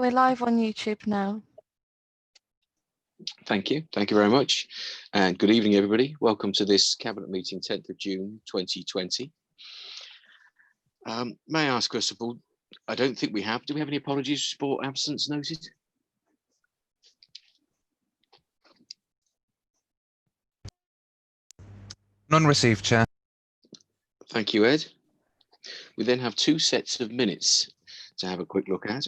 We're live on YouTube now. Thank you. Thank you very much. And good evening, everybody. Welcome to this Cabinet meeting, 10th of June, 2020. May I ask, first of all, I don't think we have. Do we have any apologies for absence noted? None received, Chair. Thank you, Ed. We then have two sets of minutes to have a quick look at.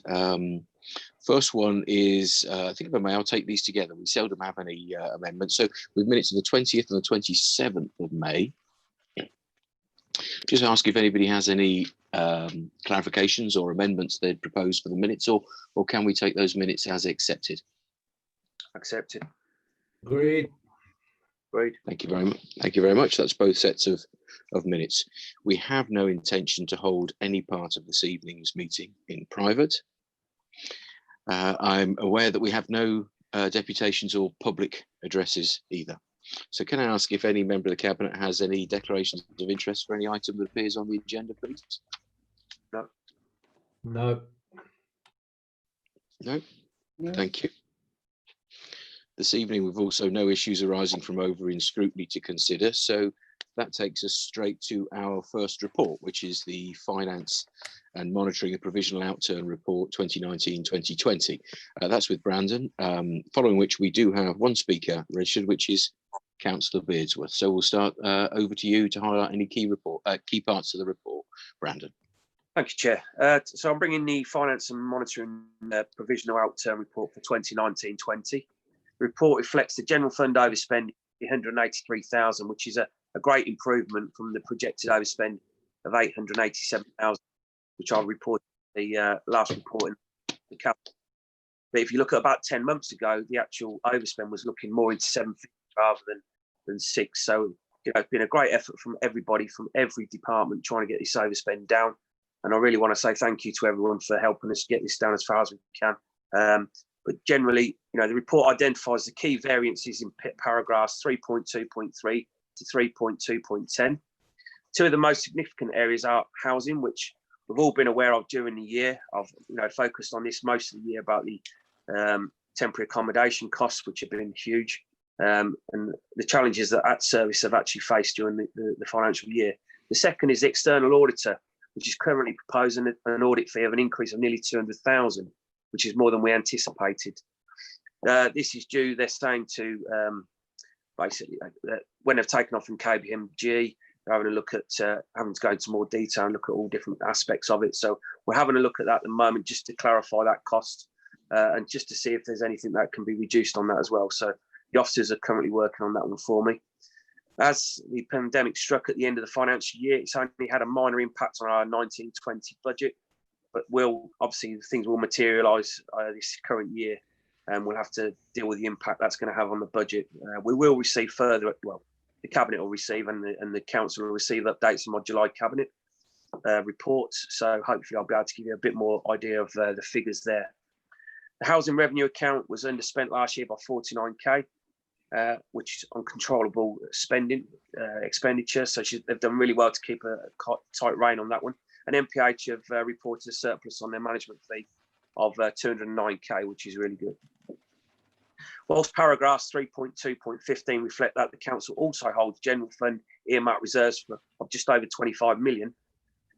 First one is, I think if I may, I'll take these together. We seldom have any amendments. So with minutes of the 20th and the 27th of May, just ask if anybody has any clarifications or amendments they'd propose for the minutes, or can we take those minutes as accepted? Accepted. Agreed. Agreed. Thank you very much. Thank you very much. That's both sets of minutes. We have no intention to hold any part of this evening's meeting in private. I'm aware that we have no deputations or public addresses either. So can I ask if any member of the Cabinet has any declarations of interest for any item that appears on the agenda, please? No. No. No? No. Thank you. This evening, we've also no issues arising from over in scrutiny to consider. So that takes us straight to our first report, which is the Finance and Monitoring a Provisional Outturn Report 2019-2020. That's with Brandon, following which we do have one speaker registered, which is Councillor Beardsworth. So we'll start over to you to highlight any key parts of the report, Brandon. Thank you, Chair. So I'm bringing the Finance and Monitoring Provisional Outturn Report for 2019-20. The report reflects the general fund overspend, 183,000, which is a great improvement from the projected overspend of 887,000, which I reported the last report in the Cabinet. But if you look at about 10 months ago, the actual overspend was looking more into 750 rather than 6. So, you know, it's been a great effort from everybody, from every department, trying to get this overspend down. And I really want to say thank you to everyone for helping us get this down as far as we can. But generally, you know, the report identifies the key variances in paragraphs 3.2.3 to 3.2.10. Two of the most significant areas are housing, which we've all been aware of during the year. I've focused on this most of the year about the temporary accommodation costs, which have been huge, and the challenges that service have actually faced during the financial year. The second is the external auditor, which is currently proposing an audit fee of an increase of nearly 200,000, which is more than we anticipated. This is due, they're saying, to basically when they've taken off from KPMG, they're having a look at having to go into more detail and look at all different aspects of it. So we're having a look at that at the moment just to clarify that cost and just to see if there's anything that can be reduced on that as well. So the officers are currently working on that one for me. As the pandemic struck at the end of the financial year, it's only had a minor impact on our 19-20 budget, but obviously things will materialise this current year, and we'll have to deal with the impact that's going to have on the budget. We will receive further, well, the Cabinet will receive and the Council will receive updates on my July Cabinet reports. So hopefully I'll be able to give you a bit more idea of the figures there. The housing revenue account was underspent last year by 49k, which is uncontrollable spending expenditure. So they've done really well to keep a tight rein on that one. And MPH have reported a surplus on their management fee of 209k, which is really good. Whilst paragraphs 3.2.15 reflect that the Council also holds general fund earmarked reserves of just over 25 million,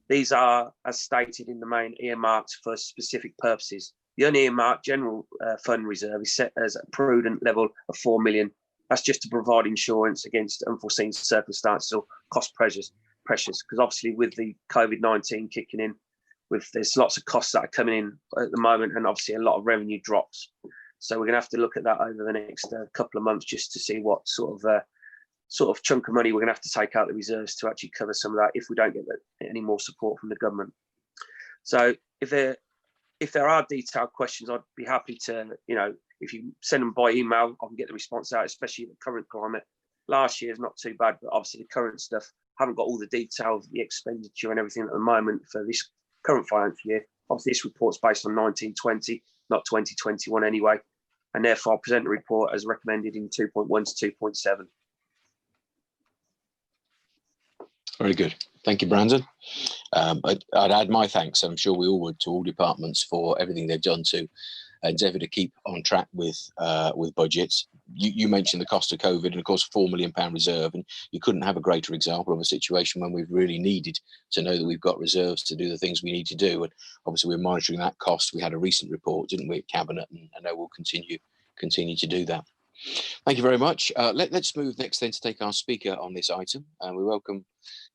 these are, as stated in the main, earmarked for specific purposes. The unearmarked general fund reserve is set as a prudent level of 4 million. That's just to provide insurance against unforeseen circumstances or cost pressures, because obviously with the COVID-19 kicking in, there's lots of costs that are coming in at the moment, and obviously a lot of revenue drops. So we're going to have to look at that over the next couple of months just to see what sort of chunk of money we're going to have to take out the reserves to actually cover some of that if we don't get any more support from the government. So if there are detailed questions, I'd be happy to, if you send them by email, I can get the response out, especially in the current climate. Last year is not too bad, but obviously the current stuff, haven't got all the detail of the expenditure and everything at the moment for this current financial year. Obviously this report's based on 1920, not 2021 anyway, and therefore I'll present the report as recommended in 2.1 to 2.7. Very good. Thank you, Brandon. I'd add my thanks, I'm sure we all would, to all departments for everything they've done to endeavour to keep on track with budgets. You mentioned the cost of COVID and, of course, £4 million reserve, and you couldn't have a greater example of a situation when we've really needed to know that we've got reserves to do the things we need to do. And obviously, we're monitoring that cost. We had a recent report, didn't we, at Cabinet, and I know we'll continue to do that. Thank you very much. Let's move next then to take our speaker on this item. We welcome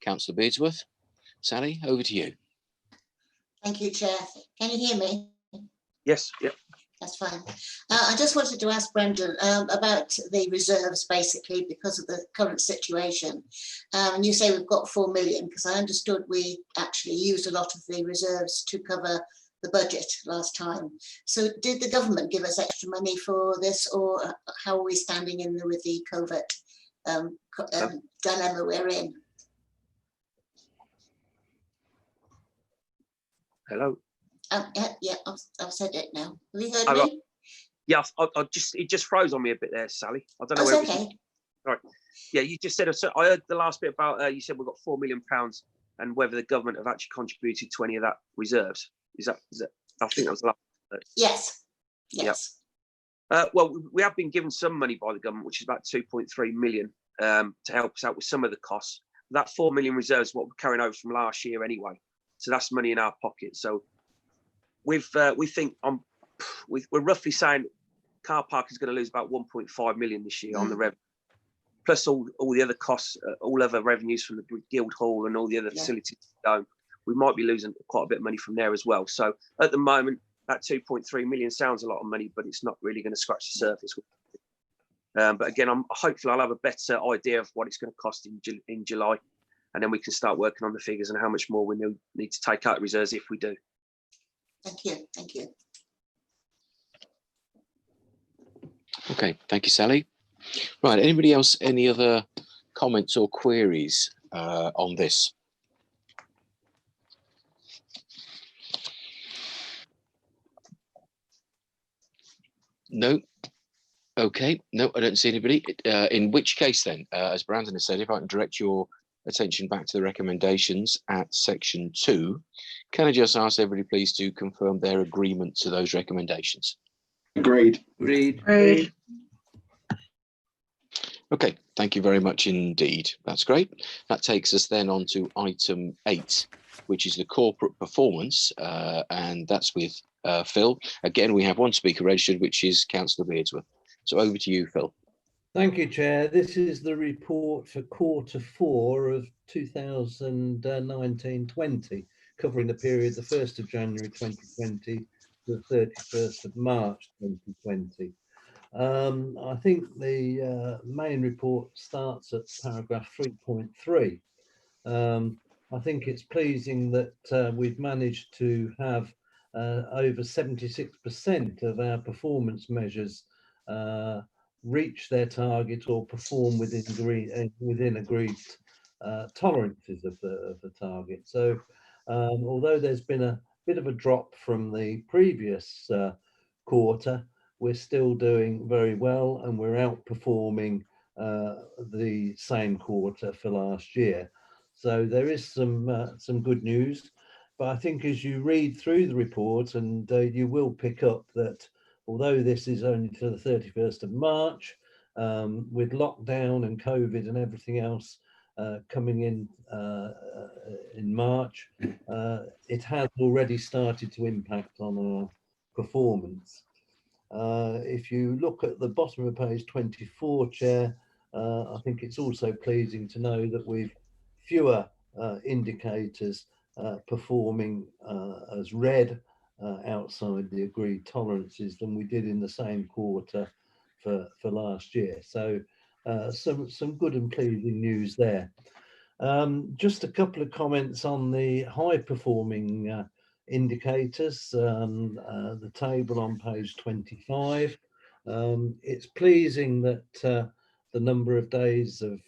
Councillor Beardsworth. Sally, over to you. Thank you, Chair. Can you hear me? Yes, yep. That's fine. I just wanted to ask Brendan about the reserves, basically, because of the current situation. And you say we've got 4 million, because I understood we actually used a lot of the reserves to cover the budget last time. So did the government give us extra money for this, or how are we standing in with the COVID dilemma we're in? Hello. Yeah, I've said it now. Have you heard Right. me? Yeah, it just froze on me a bit there, Sally. I don't know. Oh, it's okay. Right. Yeah, you just said. So I heard the last bit about. You said we've got £4 million, and whether the government have actually contributed to any of that reserves. Is that? I think that was the last. Yes. Yes. Well, we have been given some money by the government, which is about 2.3 million, to help us out with some of the costs. That 4 million reserves is what we're carrying over from last year anyway. So that's money in our pocket. So we think we're roughly saying car park is going to lose about 1.5 million this year on the revenue, plus all the other costs, all other revenues from the Guildhall and all the other facilities. We might be losing quite a bit of money from there as well. So at the moment, that 2.3 million sounds a lot of money, but it's not really going to scratch the surface. But again, hopefully I'll have a better idea of what it's going to cost in July, and then we can start working on the figures and how much more we need to take out of reserves if we do. Thank you. Thank you. Okay, thank you, Sally. Right, anybody else, any other comments or queries on this? No. Okay, no, I don't see anybody. In which case then, as Brandon has said, if I can direct your attention back to the recommendations at section 2, can I just ask everybody please to confirm their agreement to those recommendations? Agreed. Agreed. Okay, thank you very much indeed. That's great. That takes us then on to item 8, which is the corporate performance, and that's with Phil. Again, we have one speaker registered, which is Councillor Beardsworth. So over to you, Phil. Thank you, Chair. This is the report for Q4 of 2019-20, covering the period the 1st of January 2020 to the 31st of March 2020. I think the main report starts at paragraph 3.3. I think it's pleasing that we've managed to have over 76% of our performance measures reach their target or perform within agreed tolerances of the target. So although there's been a bit of a drop from the previous quarter, we're still doing very well, and we're outperforming the same quarter for last year. So there is some good news. But I think as you read through the report, and you will pick up that although this is only to the 31st of March, with lockdown and COVID and everything else coming in March, it has already started to impact on our performance. If you look at the bottom of page 24, Chair, I think it's also pleasing to know that we've fewer indicators performing as red outside the agreed tolerances than we did in the same quarter for last year. So some good and pleasing news there. Just a couple of comments on the high performing indicators, the table on page 25. It's pleasing that the number of days of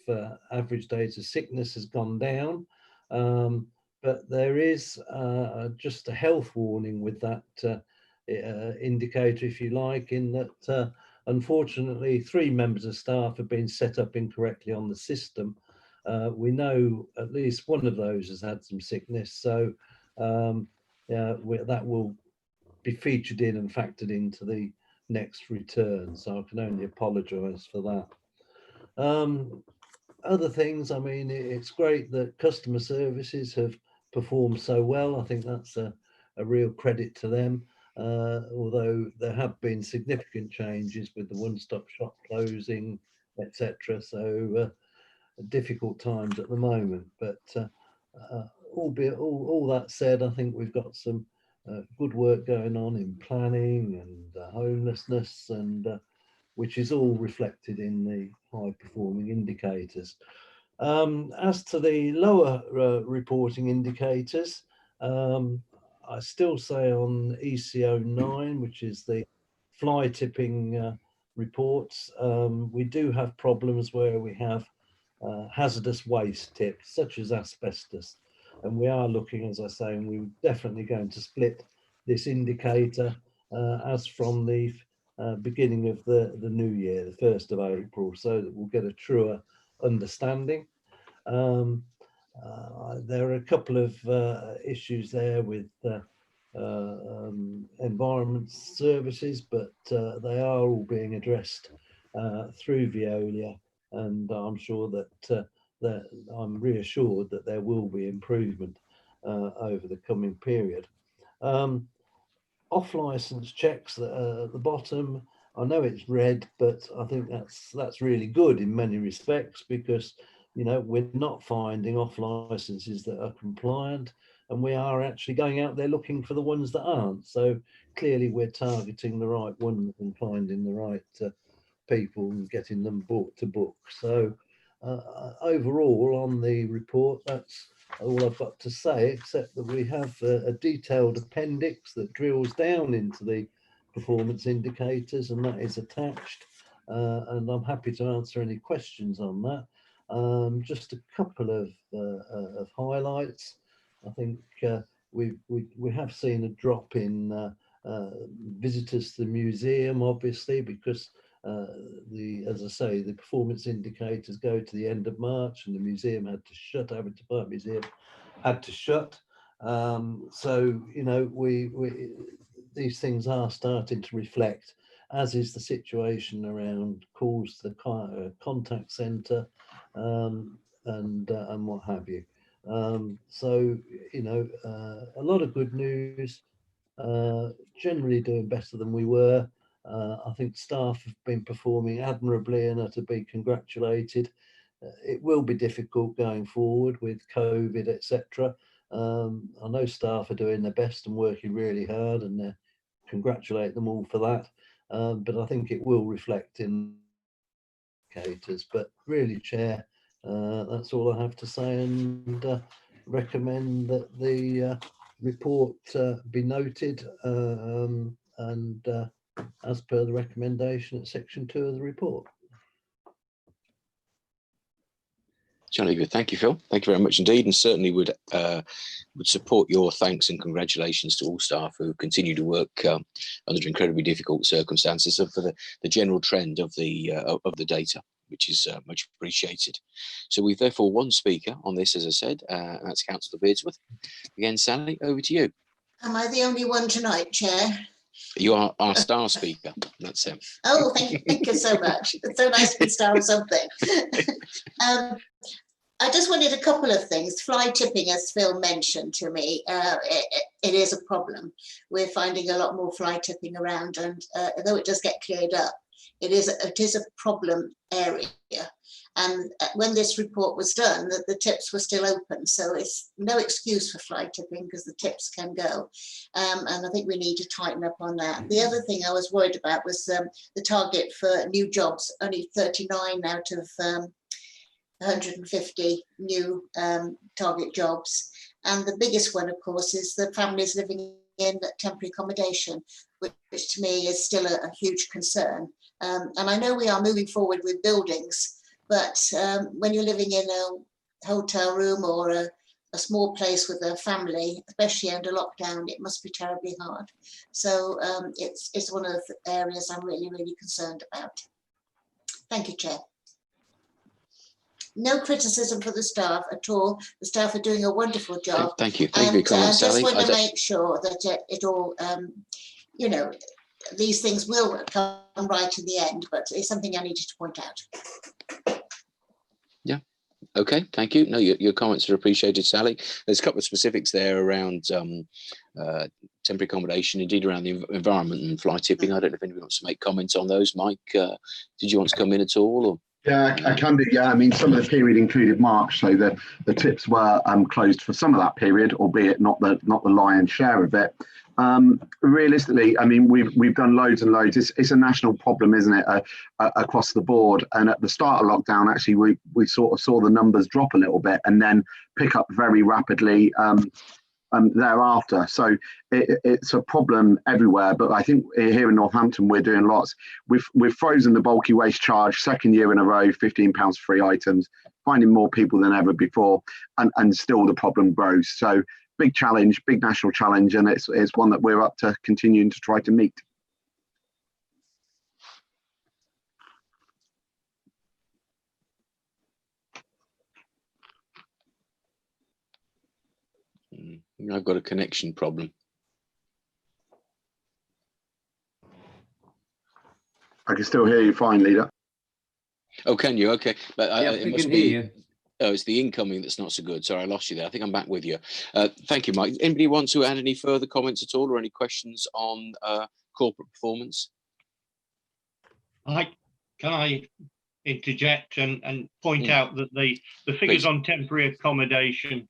average days of sickness has gone down, but there is just a health warning with that indicator, if you like, in that unfortunately 3 members of staff have been set up incorrectly on the system, We know at least one of those has had some sickness, so yeah, that will be featured in and factored into the next return. So I can only apologise for that. Other things, I mean, it's great that customer services have performed so well. I think that's a real credit to them. Although there have been significant changes with the one-stop shop closing, etc. So difficult times at the moment. But albeit all that said, I think we've got some good work going on in planning and homelessness, and which is all reflected in the high performing indicators. As to the lower reporting indicators, I still say on ECO 9, which is the fly tipping reports, we do have problems where we have hazardous waste tips, such as asbestos. And we are looking, as I say, and we're definitely going to split this indicator as from the beginning of the new year, the 1st of April, so that we'll get a truer understanding. There are a couple of issues there with environment services, but they are all being addressed through Veolia, and I'm sure that I'm reassured that there will be improvement over the coming period. Off-license checks at the bottom, I know it's red, but I think that's really good in many respects, because you know, we're not finding off licenses that are compliant, and we are actually going out there looking for the ones that aren't. So clearly we're targeting the right ones and finding the right people and getting them brought to book. So overall on the report, that's all I've got to say, except that we have a detailed appendix that drills down into the performance indicators, and that is attached, and I'm happy to answer any questions on that. Just a couple of highlights. I think we have seen a drop in visitors to the museum, obviously, because as I say, the performance indicators go to the end of March, and the museum had to shut. Average Park Museum had to shut. So you know, these things are starting to reflect, as is the situation around calls to the contact centre. And what have you. So, you know, a lot of good news, generally doing better than we were. I think staff have been performing admirably and are to be congratulated. It will be difficult going forward with COVID, etc. I know staff are doing their best and working really hard, and congratulate them all for that. But I think it will reflect in indicators. But really, Chair, that's all I have to say, and recommend that the report be noted, and as per the recommendation at section 2 of the report. Jolly good. Thank you, Phil. Thank you very much indeed, and certainly would support your thanks and congratulations to all staff who continue to work under incredibly difficult circumstances, and for the general trend of the data, which is much appreciated. So we've therefore one speaker on this, as I said, and that's Councillor Beardsworth. Again, Sally, over to you. Am I the only one tonight, Chair? You are our star speaker. That's him. Oh, thank you so much. It's so nice to be star of something. I just wanted a couple of things. Fly tipping, as Phil mentioned to me, it is a problem. We're finding a lot more fly tipping around, and though it does get cleared up, it is a problem area. And when this report was done, the tips were still open, so it's no excuse for fly tipping because the tips can go. And I think we need to tighten up on that. The other thing I was worried about was the target for new jobs, only 39 out of 150 new target jobs. And the biggest one, of course, is the families living in temporary accommodation, which to me is still a huge concern. And I know we are moving forward with buildings, but when you're living in a hotel room or a small place with a family, especially under lockdown, it must be terribly hard. So it's one of the areas I'm really, really concerned about. Thank you, Chair. no criticism for the staff at all. The staff are doing a wonderful job. Thank you. Thank you for your And comments, just Sally. want to make sure that it all, you know, these things will come right in the end, but it's something I needed to point out. Okay, thank you. No, your comments are appreciated, Sally. There's a couple of specifics there around temporary accommodation, indeed around the environment and fly tipping. I don't know if anybody wants to make comments on those. Mike, did you want to come in at all? Or? Yeah, I can do. Yeah, I mean, some of the period included March, so the tips were closed for some of that period, albeit not the lion's share of it. Realistically, I mean, we've done loads and loads. It's a national problem, isn't it, across the board? And at the start of lockdown, actually, we sort of saw the numbers drop a little bit and then pick up very rapidly thereafter. So it's a problem everywhere. But I think here in Northampton, we're doing lots. We've frozen the bulky waste charge, second year in a row, £15 for free items, finding more people than ever before, and still the problem grows. So big challenge, big national challenge, and it's one that we're up to continuing to try to meet. I've got a connection problem. I can still hear you fine, Leader. Oh, can you? Okay, but Yeah, it we must can be. hear you. Oh, it's the incoming that's not so good. Sorry, I lost you there. I think I'm back with you. Thank you, Mike. Anybody want to add any further comments at all, or any questions on corporate performance? Can I interject and point out that the figures Please. on temporary accommodation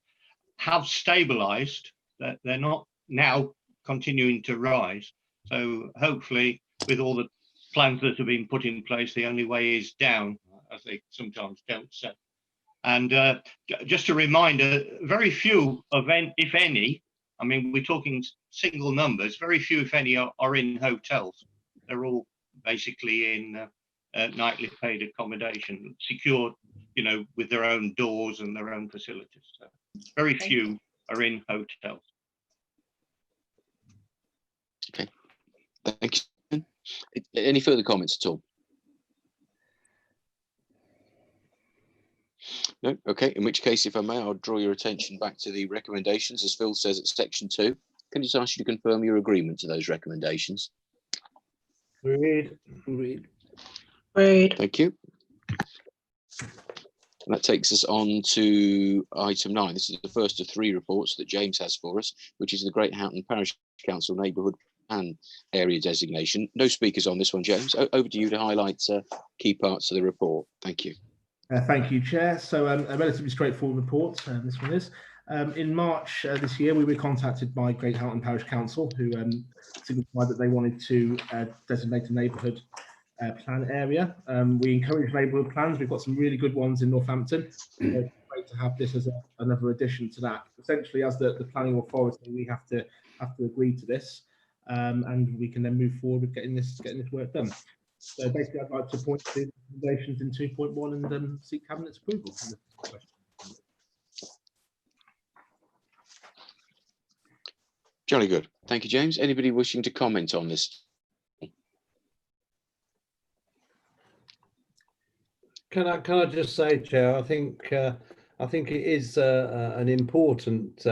have stabilised, that they're not now continuing to rise. So hopefully, with all the plans that have been put in place, the only way is down, as they sometimes don't say. And just a reminder, very few event, if any, I mean, we're talking single numbers, very few, if any, are in hotels. They're all basically in nightly paid accommodation, secured, you know, with their own doors and their own facilities. So very few are in hotels. Okay, thank you. Any further comments at all? No? Okay, in which case, if I may, I'll draw your attention back to the recommendations, as Phil says at section 2. Can I just ask you to confirm your agreement to those recommendations? Agreed. Thank you. And that takes us on to item 9. This is the first of 3 reports that James has for us, which is the Great Houghton Parish Council Neighbourhood Plan Area Designation. No speakers on this one, James. Over to you to highlight key parts of the report. Thank you. Thank you, Chair. So a relatively straightforward report, this one is. In March this year, we were contacted by Great Houghton Parish Council, who signified that they wanted to designate a neighbourhood plan area. We encourage neighbourhood plans. We've got some really good ones in Northampton. It's great to have this as another addition to that. Essentially, as the planning authority, we have to agree to this, and we can then move forward with getting this work done. So basically, I'd like to point to the recommendations in 2.1 and seek Cabinet's approval. Jolly good. Thank you, James. Anybody wishing to comment on this? Can I just say, Chair, I think it is an important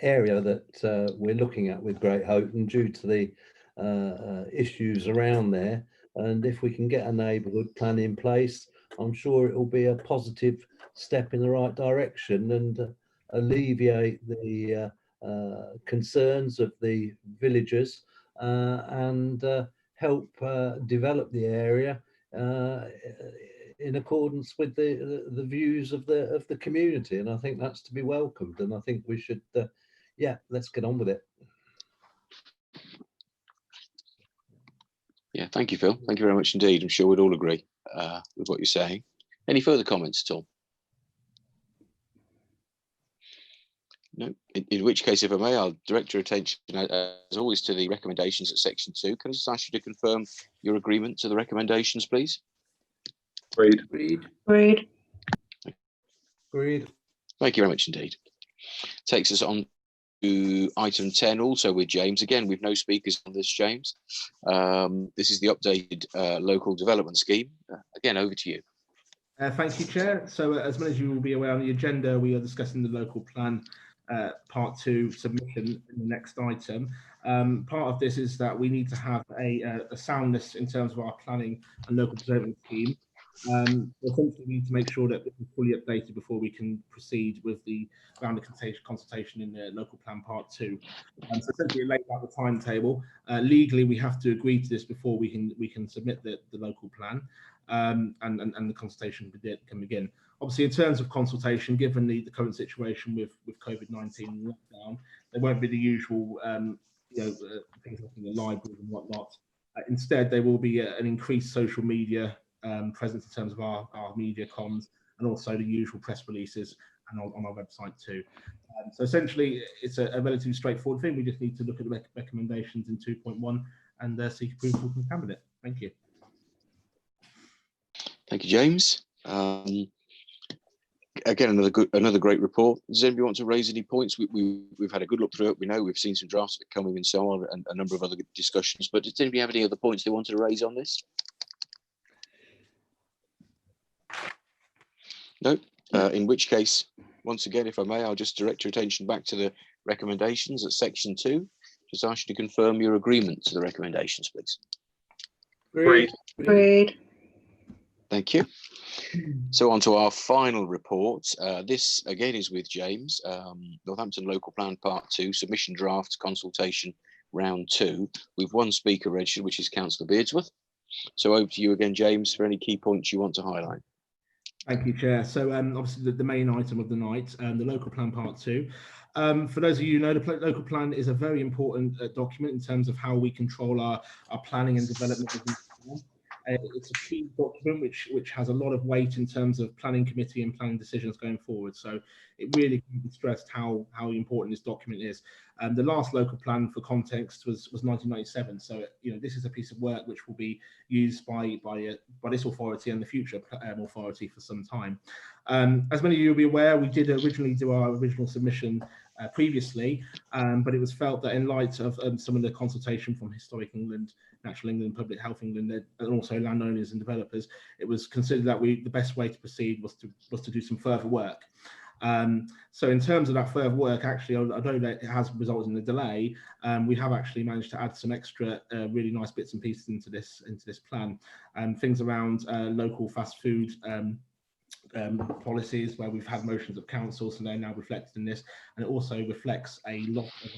area that we're looking at with Great Houghton due to the issues around there. And if we can get a neighbourhood plan in place, I'm sure it will be a positive step in the right direction and alleviate the concerns of the villagers and help develop the area in accordance with the views of the community. And I think that's to be welcomed. And I think we should, yeah, let's get on with it. Yeah, thank you, Phil. Thank you very much indeed. I'm sure we'd all agree with what you're saying. Any further comments at all? No, in which case, if I may, I'll direct your attention, as always, to the recommendations at section 2. Can I just ask you to confirm your agreement to the recommendations, please? Agreed. Agreed. Thank you very much indeed. Takes us on to item 10, also with James. Again, we've no speakers on this, James. This is the updated local development scheme. Again, over to you. Thank you, Chair. So as many of you will be aware, on the agenda, we are discussing the local plan part 2 submission in the next item. Part of this is that we need to have a soundness in terms of our planning and local development scheme. Essentially, we need to make sure that this is fully updated before we can proceed with the round of consultation in the local plan part 2. So essentially, it lays out the timetable. Legally, we have to agree to this before we can submit the local plan, and the consultation can begin. Obviously, in terms of consultation, given the current situation with COVID-19 lockdown, there won't be the usual things like in the libraries and whatnot. Instead, there will be an increased social media presence in terms of our media comms, and also the usual press releases and on our website too. So essentially, it's a relatively straightforward thing. We just need to look at the recommendations in 2.1 and seek approval from Cabinet. Thank you. Thank you, James. Again, another great report. Does anybody want to raise any points? We've had a good look through it. We know we've seen some drafts coming and so on, and a number of other discussions. But does anybody have any other points they wanted to raise on this? No. In which case, once again, if I may, I'll just direct your attention back to the recommendations at section 2. Just ask you to confirm your agreement to the recommendations, please. Agreed. Thank you. So on to our final report. This again is with James. Northampton Local Plan Part 2, submission draft consultation round 2. We've one speaker registered, which is Councillor Beardsworth. So over to you again, James, for any key points you want to highlight. Thank you, Chair. So obviously the main item of the night, the Local Plan Part 2. For those of you who know, the local plan is a very important document in terms of how we control our planning and development. It's a key document which has a lot of weight in terms of planning committee and planning decisions going forward. So it really can be stressed how important this document is. The last local plan, for context, was 1997. So this is a piece of work which will be used by this authority and the future authority for some time. As many of you will be aware, we did originally do our original submission previously, but it was felt that in light of some of the consultation from Historic England, Natural England, Public Health England, and also landowners and developers, it was considered that the best way to proceed was to do some further work. So in terms of that further work, actually, although that it has resulted in a delay, we have actually managed to add some extra really nice bits and pieces into this plan. Things around local fast food policies, where we've had motions of council, so they're now reflected in this, and it also reflects a lot of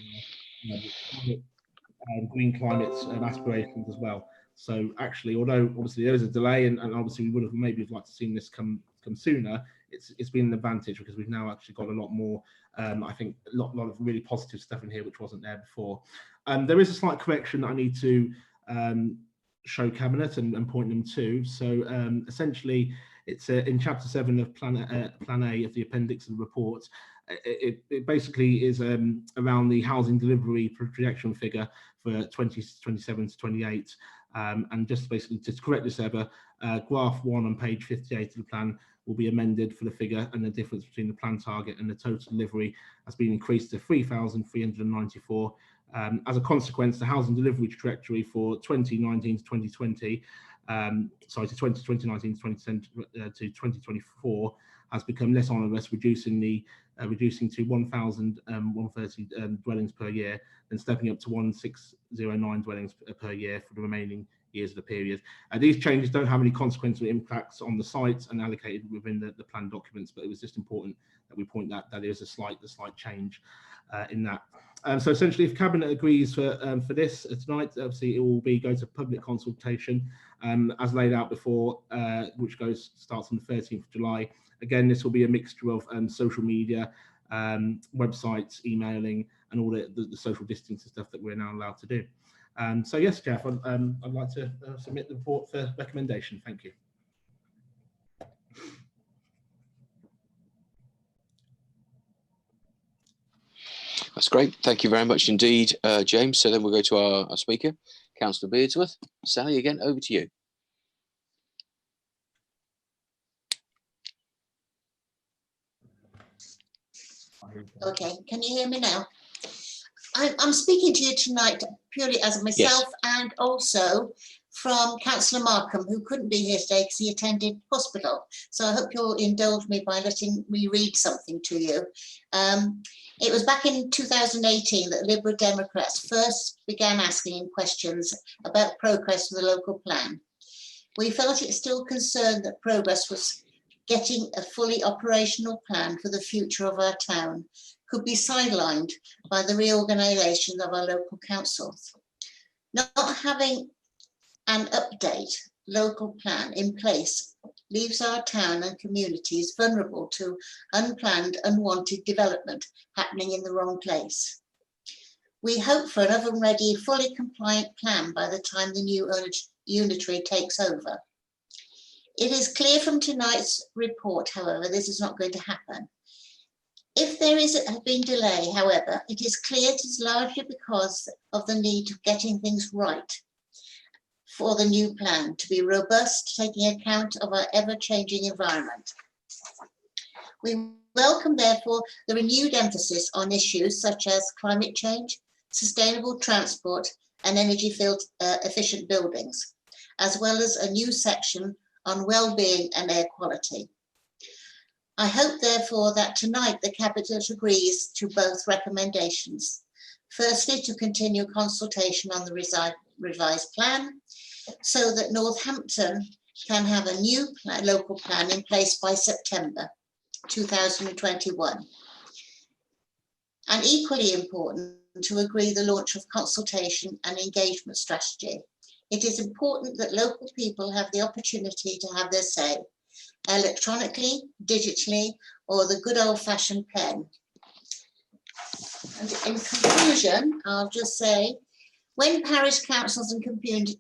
green climate aspirations as well. So actually, although obviously there is a delay, and obviously we would have maybe liked to seen this come sooner, it's been an advantage because we've now actually got a lot more, I think a lot of really positive stuff in here which wasn't there before. There is a slight correction that I need to show Cabinet and point them to. So essentially, it's in chapter 7 of Plan A of the appendix of the report. It basically is around the housing delivery projection figure for 2027 to 28. And just basically to correct this error, graph 1 on page 58 of the plan will be amended for the figure, and the difference between the plan target and the total delivery has been increased to 3,394. As a consequence, the housing delivery trajectory for 2019 to 2020, sorry, to 2019 to 2024 has become less onerous, reducing to 1,130 dwellings per year, and stepping up to 1,609 dwellings per year for the remaining years of the period. These changes don't have any consequential impacts on the sites and allocated within the plan documents, but it was just important that we point that there is a slight change in that. So essentially, if Cabinet agrees for this tonight, obviously it will go to public consultation as laid out before, which starts on the 13th of July. Again, this will be a mixture of social media, websites, emailing, and all the social distancing stuff that we're now allowed to do. So yes, Jeff, I'd like to submit the report for recommendation. Thank you. That's great. Thank you very much indeed, James. So then we'll go to our speaker, Councillor Beardsworth. Sally, again, over to you. Okay, can you hear me now? I'm speaking to you tonight purely as myself and also from Councillor Markham, who couldn't be here today because he attended hospital. So I hope you'll indulge me by letting me read something to you. It was back in 2018 that Liberal Democrats first began asking questions about progress with the local plan. We felt it still concerned that progress was getting a fully operational plan for the future of our town could be sidelined by the reorganisation of our local councils. Not having an update local plan in place leaves our town and communities vulnerable to unplanned, unwanted development happening in the wrong place. We hope for an oven-ready, fully compliant plan by the time the new unitary takes over. It is clear from tonight's report, however, this is not going to happen. If there has been delay, however, it is clear it is largely because of the need of getting things right for the new plan to be robust, taking account of our ever-changing environment. We welcome, therefore, the renewed emphasis on issues such as climate change, sustainable transport, and energy-efficient buildings, as well as a new section on well-being and air quality. I hope, therefore, that tonight the Cabinet agrees to both recommendations. Firstly, to continue consultation on the revised plan so that Northampton can have a new local plan in place by September 2021. And equally important, to agree the launch of consultation and engagement strategy. It is important that local people have the opportunity to have their say, electronically, digitally, or the good old-fashioned pen. And in conclusion, I'll just say, when parish councils and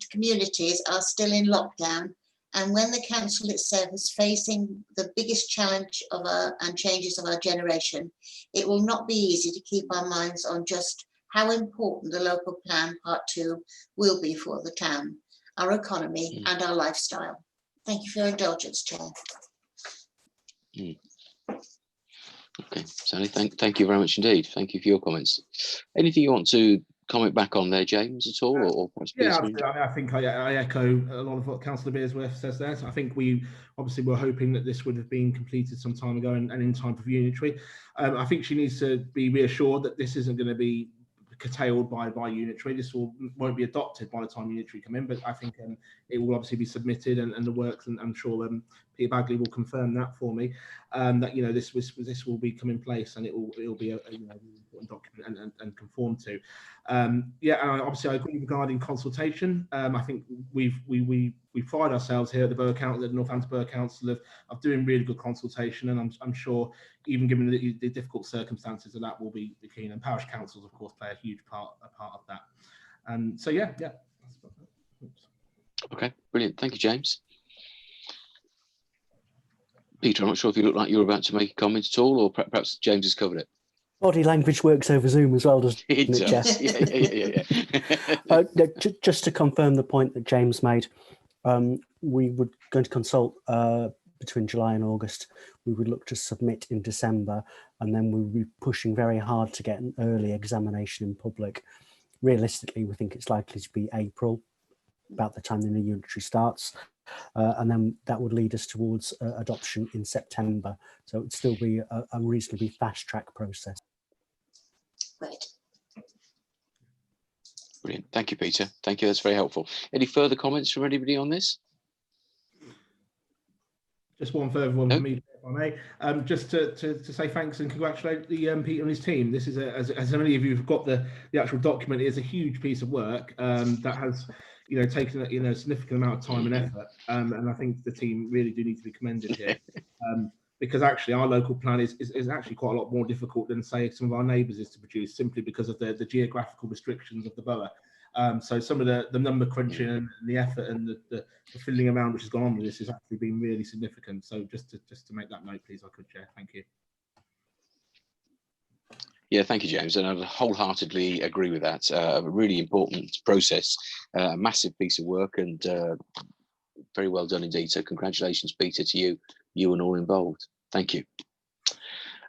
communities are still in lockdown, and when the council itself is facing the biggest challenge and changes of our generation, it will not be easy to keep our minds on just how important the local plan part 2 will be for the town, our economy and our lifestyle. Thank you for your indulgence, Chair. Okay, Sally, thank you very much indeed. Thank you for your comments. Anything you want to comment back on there, James, at all? Or perhaps yeah, Peter? I think I echo a lot of what Councillor Beersworth says there. So I think we obviously were hoping that this would have been completed some time ago and in time for unitary. I think she needs to be reassured that this isn't going to be curtailed by unitary. This won't be adopted by the time unitary come in, but I think it will obviously be submitted and the works, and I'm sure Peter Bagley will confirm that for me, that this will be come in place and it will be a important document and conform to. Yeah, and obviously I agree regarding consultation. I think we pride ourselves here at the Borough Council, the Northampton Borough Council, of doing really good consultation, and I'm sure, even given the difficult circumstances, that will be keen. And parish councils, of course, play a huge part of that. And so yeah. Okay, brilliant. Thank you, James. Peter, I'm not sure if you look like you were about to make a comment at all, or perhaps James has covered it. Body language works over Zoom as well, doesn't it, does. Yeah. Just to confirm the point that James made, we were going to consult between July and August. We would look to submit in December, and then we would be pushing very hard to get an early examination in public. Realistically, we think it's likely to be April, about the time the new unitary starts, and then that would lead us towards adoption in September. So it would still be a reasonably fast-track process. Great. Brilliant. Thank you, Peter. Thank you. That's very helpful. Any further comments from anybody on this? Just one further one from me, if I may. Just to say thanks and congratulate Peter and his team. This is, as many of you have got the actual document, it is a huge piece of work that has taken a significant amount of time and effort. And I think the team really do need to be commended here. Because actually our local plan is actually quite a lot more difficult than, say, some of our neighbours is to produce, simply because of the geographical restrictions of the borough. So some of the number crunching and the effort and the filling around which has gone on with this has actually been really significant. So just to make that note, please, I could, Chair. Thank you. Yeah, thank you, James. And I wholeheartedly agree with that. A really important process, a massive piece of work, and very well done indeed. So congratulations, Peter, to you and all involved. Thank you.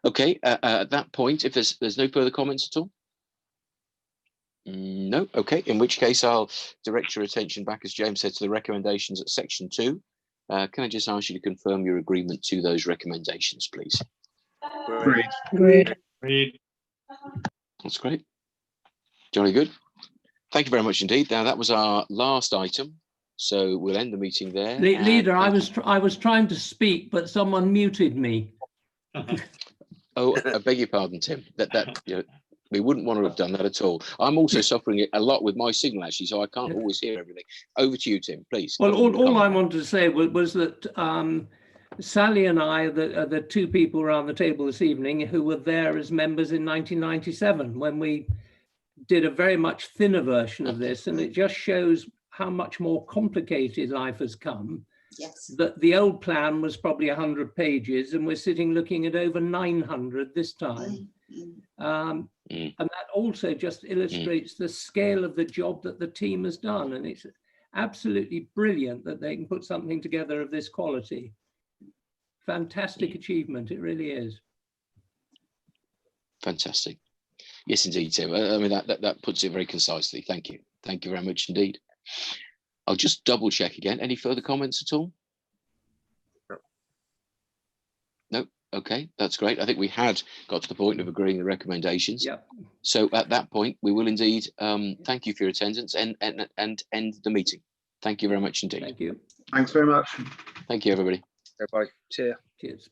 Okay, at that point, if there's no further comments at all. No, okay, in which case I'll direct your attention back, as James said, to the recommendations at section 2. Can I just ask you to confirm your agreement to those recommendations, please? Agreed. Agreed. Agreed. That's great. Jolly good. Thank you very much indeed. Now, that was our last item, so we'll end the meeting there. and Leader, I thank was trying to speak, but someone muted me. Oh, I beg your pardon, Tim. You know, we wouldn't want to have done that at all. I'm also suffering a lot with my signal, actually, so I can't always hear everything. Over to you, Tim, please. Well, all I Comment. wanted to say was that Sally and I are the two people around the table this evening who were there as members in 1997 when we did a very much thinner version of this, and it just shows how much more complicated life has come. Yes. That the old plan was probably 100 pages, and we're sitting looking at over 900 this time. And that also just illustrates the scale of the job that the team has done, and it's absolutely brilliant that they can put something together of this quality. Fantastic achievement, it really is. Fantastic. Yes, indeed, Tim. I mean, that puts it very concisely. Thank you. Thank you very much indeed. I'll just double check again. Any further comments at all? No. Okay, that's great. I think we had got to the point of agreeing the recommendations. Yep. So at that point, we will indeed thank you for your attendance and end the meeting. Thank you very much indeed. Thank you. Thanks very much. Thank you, everybody. Everybody. See ya. Cheers.